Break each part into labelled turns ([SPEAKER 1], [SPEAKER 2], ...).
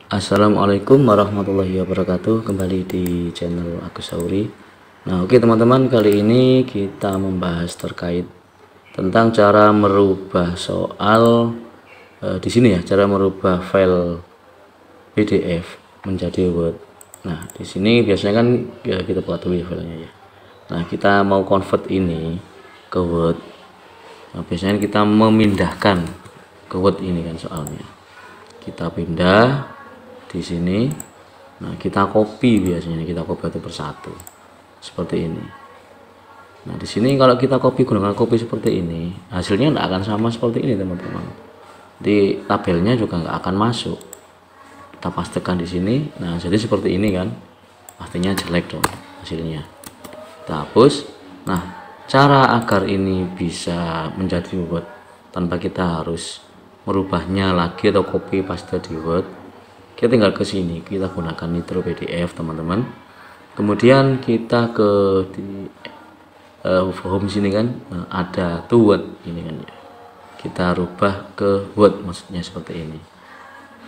[SPEAKER 1] Assalamualaikum warahmatullahi wabarakatuh. Kembali di channel Agus Sauri. Nah, oke teman-teman, kali ini kita membahas terkait tentang cara merubah soal di sini ya, cara merubah file PDF menjadi Word. Nah, di sini biasanya kan ya, kita buat dulu ya filenya ya. Nah, kita mau convert ini ke Word. Nah, biasanya kita memindahkan ke Word ini kan soalnya. Kita pindah di sini. Nah, kita copy, biasanya kita copy satu persatu seperti ini. Nah, di sini kalau kita copy gunakan copy seperti ini, hasilnya tidak akan sama seperti ini teman-teman. Di tabelnya juga nggak akan masuk. Kita pastikan di sini. Nah, jadi seperti ini kan, pastinya jelek dong hasilnya. Kita hapus. Nah, cara agar ini bisa menjadi Word tanpa kita harus merubahnya lagi atau copy paste di Word, kita tinggal ke sini, kita gunakan Nitro PDF teman-teman. Kemudian kita ke di home sini kan, ada to Word ini kan ya. Kita rubah ke Word, maksudnya seperti ini.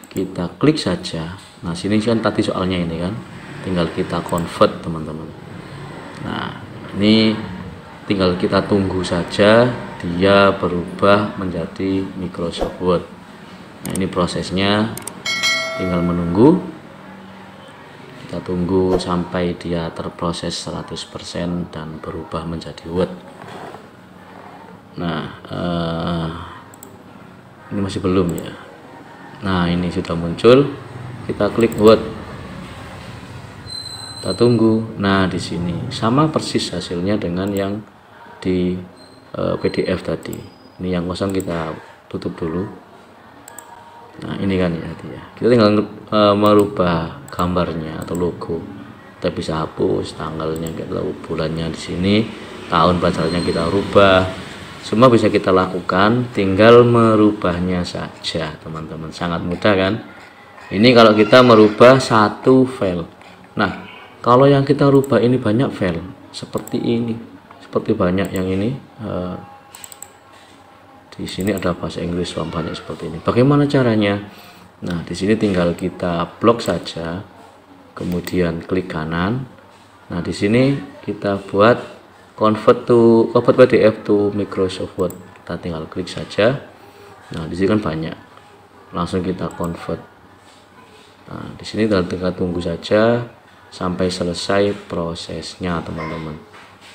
[SPEAKER 1] Kita klik saja. Nah, sini kan tadi soalnya ini kan, tinggal kita convert teman-teman. Nah, ini tinggal kita tunggu saja dia berubah menjadi Microsoft Word. Nah, ini prosesnya, tinggal menunggu. Kita tunggu sampai dia terproses 100% dan berubah menjadi Word. Nah, ini masih belum ya. Nah, ini sudah muncul. Kita klik Word. Kita tunggu. Nah, di sini sama persis hasilnya dengan yang di PDF tadi. Ini yang kosong kita tutup dulu. Nah, ini kan ya, kita tinggal merubah gambarnya atau logo. Kita bisa hapus tanggalnya, kita bulannya di sini, tahun pelajarannya kita rubah. Semua bisa kita lakukan, tinggal merubahnya saja teman-teman. Sangat mudah kan? Ini kalau kita merubah satu file. Nah, kalau yang kita rubah ini banyak file seperti ini, seperti banyak yang ini. Di sini ada bahasa Inggris banyak seperti ini. Bagaimana caranya? Nah, di sini tinggal kita blok saja, kemudian klik kanan. Nah, di sini kita buat convert PDF to Microsoft Word. Kita tinggal klik saja. Nah, di sini kan banyak. Langsung kita convert. Nah, di sini tinggal tunggu saja sampai selesai prosesnya, teman-teman.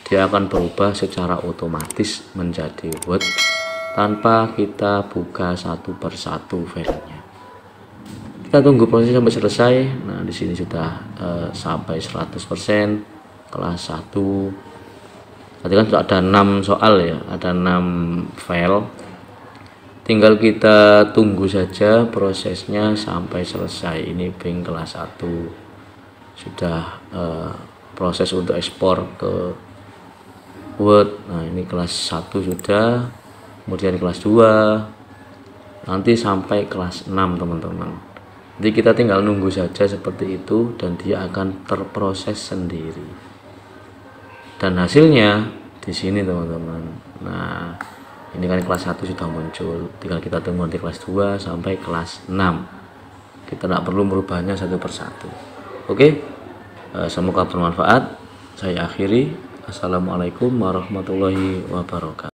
[SPEAKER 1] Dia akan berubah secara otomatis menjadi Word tanpa kita buka satu persatu filenya. Kita tunggu proses sampai selesai. Nah, di sini sudah sampai 100% kelas 1. Tadi kan sudah ada 6 soal ya, ada 6 file. Tinggal kita tunggu saja prosesnya sampai selesai. Ini Bing kelas 1 sudah proses untuk ekspor ke Word. Nah, ini kelas 1 sudah. Kemudian kelas 2, nanti sampai kelas 6 teman-teman. Jadi kita tinggal nunggu saja seperti itu dan dia akan terproses sendiri. Dan hasilnya di sini teman-teman. Nah, ini kan kelas 1 sudah muncul. Tinggal kita tunggu nanti kelas 2 sampai kelas 6. Kita tidak perlu merubahnya satu persatu. Oke, semoga bermanfaat. Saya akhiri. Assalamualaikum warahmatullahi wabarakatuh.